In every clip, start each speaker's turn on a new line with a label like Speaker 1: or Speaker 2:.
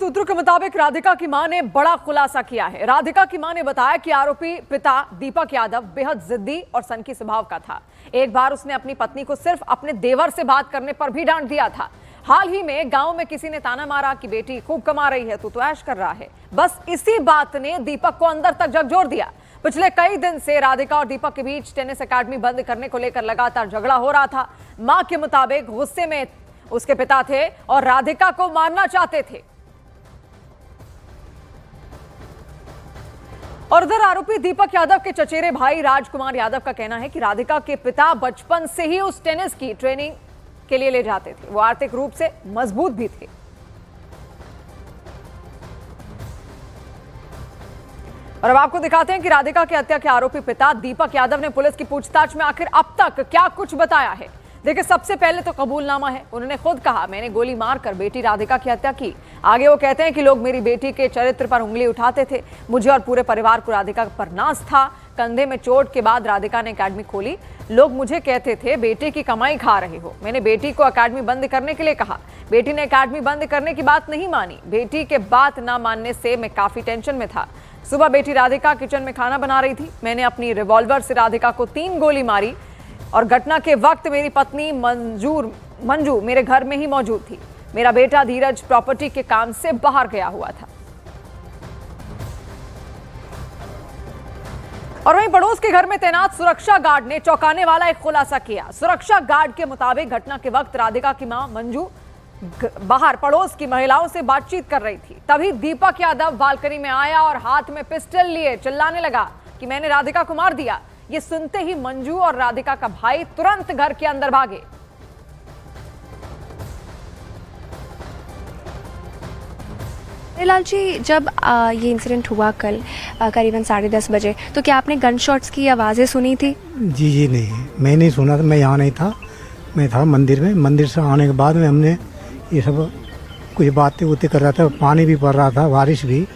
Speaker 1: सूत्रों के मुताबिक राधिका की मां ने बड़ा खुलासा किया है। राधिका की मां ने बताया कि आरोपी पिता दीपक यादव बेहद जिद्दी और सनकी स्वभाव का था। एक बार उसने अपनी पत्नी को सिर्फ अपने देवर से बात करने पर भी डांट दिया था। हाल ही में गांव में किसी ने ताना मारा कि बेटी खूब कमा रही है, तू ऐश कर रहा है। बस इसी बात ने दीपक को अंदर तक झकझोर दिया। पिछले कई दिन से राधिका और दीपक के बीच टेनिस अकादमी बंद करने को लेकर लगातार झगड़ा हो रहा था। मां के मुताबिक गुस्से में उसके पिता थे और राधिका को मारना चाहते थे। और उधर आरोपी दीपक यादव के चचेरे भाई राजकुमार यादव का कहना है कि राधिका के पिता बचपन से ही उस टेनिस की ट्रेनिंग के लिए ले जाते थे। वो आर्थिक रूप से मजबूत भी थे। और अब आपको दिखाते हैं कि राधिका की हत्या के आरोपी पिता दीपक यादव ने पुलिस की पूछताछ में आखिर अब तक क्या कुछ बताया है। देखिए, सबसे पहले तो कबूलनामा है। उन्होंने खुद कहा, मैंने गोली मारकर बेटी राधिका की हत्या की। आगे वो कहते हैं कि लोग मेरी बेटी के चरित्र पर उंगली उठाते थे। मुझे और पूरे परिवार को राधिका पर नाज था। कंधे में चोट के बाद राधिका ने अकेडमी खोली। लोग मुझे कहते थे बेटे की कमाई खा रहे हो। मैंने बेटी को अकेडमी बंद करने के लिए कहा। बेटी ने अकेडमी बंद करने की बात नहीं मानी। बेटी के बात ना मानने से मैं काफी टेंशन में था। सुबह बेटी राधिका किचन में खाना बना रही थी। मैंने अपनी रिवॉल्वर से राधिका को 3 गोली मारी और घटना के वक्त मेरी पत्नी मंजू मेरे घर में ही मौजूद थी। मेरा बेटा धीरज प्रॉपर्टी के काम से बाहर गया हुआ था। और वहीं पड़ोस के घर में तैनात सुरक्षा गार्ड ने चौंकाने वाला एक खुलासा किया। सुरक्षा गार्ड के मुताबिक घटना के वक्त राधिका की मां मंजू बाहर पड़ोस की महिलाओं से बातचीत कर रही थी। तभी दीपक यादव बालकनी में आया और हाथ में पिस्टल लिए चिल्लाने लगा कि मैंने राधिका को मार दिया। ये सुनते ही मंजू और राधिका का भाई तुरंत घर के अंदर भागे।
Speaker 2: लाल जी, जब ये इंसिडेंट हुआ कल करीबन 10:30 बजे, तो क्या आपने गन शॉट्स की आवाज़ें सुनी थी?
Speaker 3: जी नहीं, मैं नहीं सुना था। मैं यहाँ नहीं था, मैं था मंदिर में। मंदिर से आने के बाद में हमने ये सब कुछ बातें उतें कर रहा था। पानी भी पड़ रहा था, बारिश भी।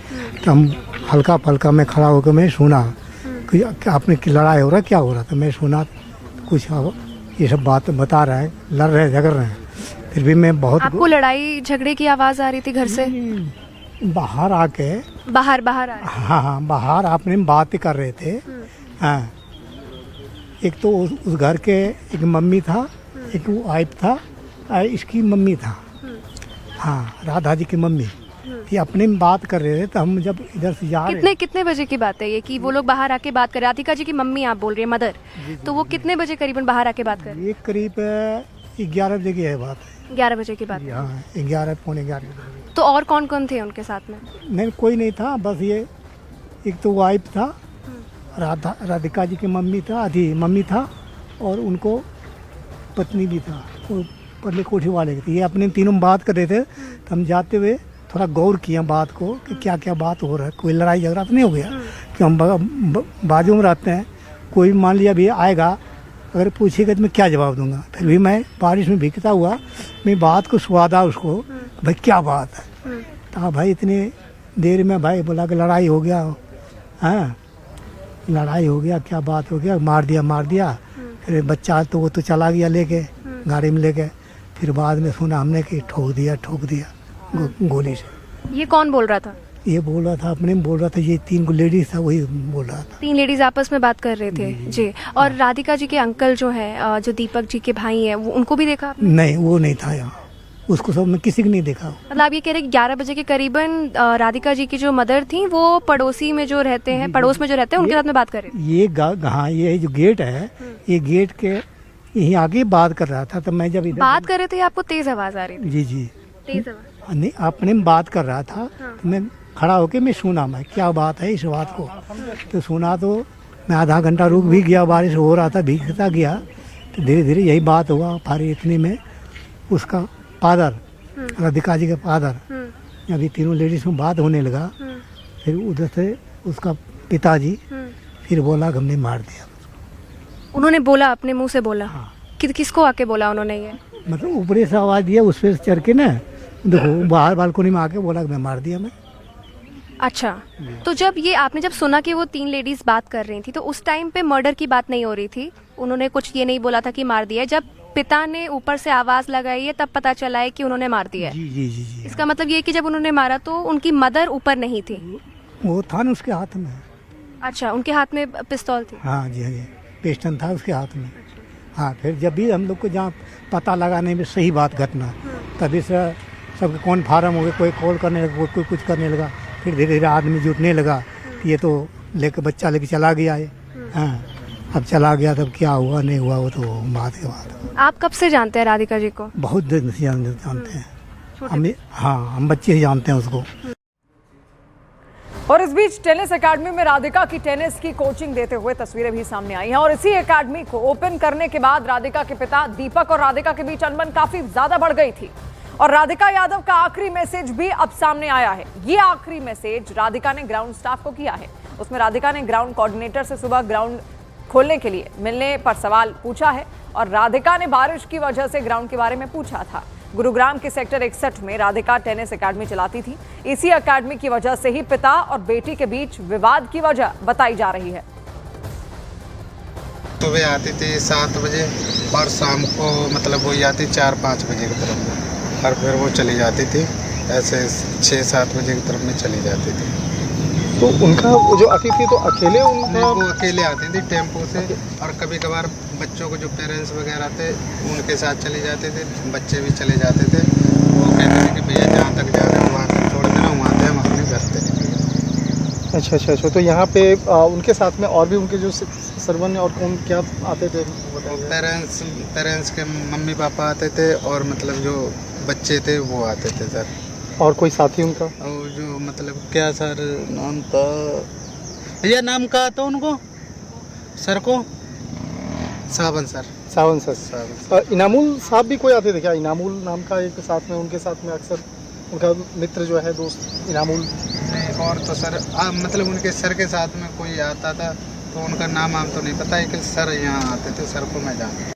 Speaker 3: तो हम हल्का फल्का में खड़ा होकर मैं सुना कि आपने की लड़ाई हो रहा, क्या हो रहा था। मैं सुना कुछ ये सब बात बता रहा है, लड़ रहे झगड़ रहे हैं। फिर भी मैं बहुत
Speaker 2: आपको लड़ाई झगड़े की आवाज़ आ रही थी घर से?
Speaker 3: बाहर आके
Speaker 2: बाहर आ
Speaker 3: हाँ, बाहर आपने बात कर रहे थे। हाँ, एक तो उस घर के एक मम्मी था, एक वो वाइफ था, इसकी मम्मी था। हाँ, राधा जी की मम्मी। ये अपने में बात कर रहे थे। तो हम जब इधर से जा रहे
Speaker 2: कितने बजे की बात है ये कि वो लोग बाहर आके बात कर? राधिका जी की मम्मी आप बोल रही है, मदर। तो वो कितने बजे करीबन बाहर आके बात कर?
Speaker 3: ये करीब 11 बजे की है बात।
Speaker 2: 11 बजे की बात?
Speaker 3: हाँ, 11 पौने 11 बजे।
Speaker 2: तो और कौन कौन थे उनके साथ में? नहीं,
Speaker 3: कोई नहीं था। बस ये एक तो वाइफ था, राधिका जी की मम्मी था, और उनको पत्नी भी था। वो पहले कोठी वाले थे। ये अपने तीनों बात कर रहे थे। तो हम जाते हुए थोड़ा गौर किया बात को कि क्या क्या बात हो रहा है। कोई लड़ाई झगड़ा तो नहीं हो गया कि हम बाजू में रहते हैं। कोई मान लिया भी आएगा, अगर पूछेगा तो मैं क्या जवाब दूंगा। फिर भी मैं बारिश में भीगता हुआ मैं बात को सुवादा उसको, भाई क्या बात है। तो भाई इतनी देर में भाई बोला कि लड़ाई हो गया। हाँ, लड़ाई हो गया, क्या बात हो गया, मार दिया। फिर बच्चा तो वो तो चला गया लेके, गाड़ी में लेके। फिर बाद में सुना हमने कि ठोक दिया गोली से।
Speaker 2: ये कौन बोल रहा था?
Speaker 3: ये बोल रहा था, अपने बोल रहा था। ये 3 लेडीज था, वही बोल रहा था।
Speaker 2: 3 लेडीज आपस में बात कर रहे थे जी। और राधिका जी के अंकल जो है, जो दीपक जी के भाई हैं, वो उनको भी देखा आपने?
Speaker 3: नहीं, वो नहीं था यहाँ। उसको सब मैं किसी को नहीं देखा।
Speaker 2: मतलब आप ये कह रहे हैं 11 बजे के करीबन राधिका जी की जो मदर थी, वो पड़ोसी में जो रहते हैं, पड़ोस में जो रहते हैं, उनके साथ में बात कर रहे थे?
Speaker 3: हाँ, ये जो गेट है, ये गेट के यहीं आगे बात कर रहा था। तो मैं जब इधर
Speaker 2: बात कर रहे थे, आपको तेज आवाज आ रही थी?
Speaker 3: जी
Speaker 2: तेज आवाज?
Speaker 3: नहीं, अपने में बात कर रहा था। तो मैं खड़ा होके मैं सुना, मैं क्या बात है इस बात को। तो सुना तो मैं आधा घंटा रुक भी गया। बारिश हो रहा था, भीगता गया। तो धीरे धीरे यही बात हुआ। फिर इतने में उसका फादर, राधिका जी का फादर, अभी तीनों लेडीज में बात होने लगा। फिर उधर से उसका पिताजी फिर बोला कि हमने मार दिया।
Speaker 2: उन्होंने बोला, अपने मुंह से बोला?
Speaker 3: हाँ।
Speaker 2: किसको आके बोला उन्होंने ये?
Speaker 3: मतलब ऊपरी से आवाज़ दिया, उस पर चढ़ के ना, देखो बाहर बालकोनी में आके बोला कि मैं मार दिया मैं।
Speaker 2: अच्छा, तो जब आपने जब सुना कि वो 3 लेडीज बात कर रही थी, तो उस टाइम पे मर्डर की बात नहीं हो रही थी? उन्होंने कुछ ये नहीं बोला था कि मार दिया? जब पिता ने ऊपर से आवाज़ लगाई है तब पता चला है कि उन्होंने मार दिया है।
Speaker 3: जी जी जी जी।
Speaker 2: इसका मतलब ये कि जब उन्होंने मारा तो उनकी मदर ऊपर नहीं थी।
Speaker 3: वो था ना उसके हाथ में।
Speaker 2: अच्छा, उनके हाथ में पिस्तौल थी।
Speaker 3: हाँ जी हाँ जी, पिस्टन था उसके हाथ में। हाँ, फिर जब भी हम लोग को जहाँ पता लगाने में सही बात घटना, तभी से सबके कौन फार्म हो गए, कोई कॉल करने लगा, कोई कुछ करने लगा। फिर धीरे धीरे आदमी जुटने लगा कि ये तो लेके बच्चा लेके चला गया है। हाँ, अब चला गया तब क्या हुआ नहीं हुआ वो तो बात के बात।
Speaker 2: आप कब से जानते हैं राधिका जी को?
Speaker 3: बहुत दिन से जानते हैं हम। हाँ, हम बच्चे ही जानते हैं उसको।
Speaker 1: और इस बीच टेनिस एकेडमी में राधिका की टेनिस की कोचिंग देते हुए तस्वीरें भी सामने आई हैं। और इसी एकेडमी को ओपन करने के बाद राधिका के पिता दीपक और राधिका के बीच अनबन काफी ज्यादा बढ़ गई थी। और राधिका यादव का आखिरी मैसेज भी अब सामने आया है। ये आखिरी मैसेज राधिका ने ग्राउंड स्टाफ को किया है। उसमें राधिका ने ग्राउंड कोऑर्डिनेटर से सुबह ग्राउंड खोलने के लिए मिलने पर सवाल पूछा है। और राधिका ने बारिश की वजह से ग्राउंड के बारे में पूछा था। गुरुग्राम के सेक्टर 61 में राधिका टेनिस एकेडमी चलाती थी। इसी एकेडमी की वजह से ही पिता और बेटी के बीच विवाद की वजह बताई जा रही है।
Speaker 4: सुबह आती थी 7 बजे और शाम को मतलब वही आती 4-5 बजे की तरफ और फिर वो चली जाती थी। ऐसे 6-7 बजे की तरफ में चली जाती थी।
Speaker 5: तो उनका वो जो आती थी तो अकेले उनका
Speaker 4: वो अकेले आती थी टेम्पो से, और कभी कभार बच्चों को जो पेरेंट्स वगैरह थे उनके साथ चले जाते थे, बच्चे भी चले जाते थे। वो कहते थे कि भैया जहाँ तक जा रहे हैं वहाँ तक छोड़ देना, वहाँ से हम अपने घर से।
Speaker 5: अच्छा। तो यहाँ पे उनके साथ में और भी उनके जो सर्वन और कौन क्या आते थे?
Speaker 4: पेरेंट्स के मम्मी पापा आते थे और मतलब जो बच्चे थे वो आते थे सर।
Speaker 5: और कोई साथी उनका?
Speaker 4: और जो मतलब क्या सर नाम था, भैया नाम कहा था उनको सर को? सावन सर।
Speaker 5: सावन सर। इनामुल साहब भी कोई आते थे क्या? इनामुल नाम का एक साथ में, उनके साथ में अक्सर उनका मित्र जो है दोस्त इनामुल?
Speaker 4: नहीं, और तो सर मतलब उनके सर के साथ में कोई आता था तो उनका नाम तो नहीं पता है कि सर यहाँ आते थे, सर को मैं जानता।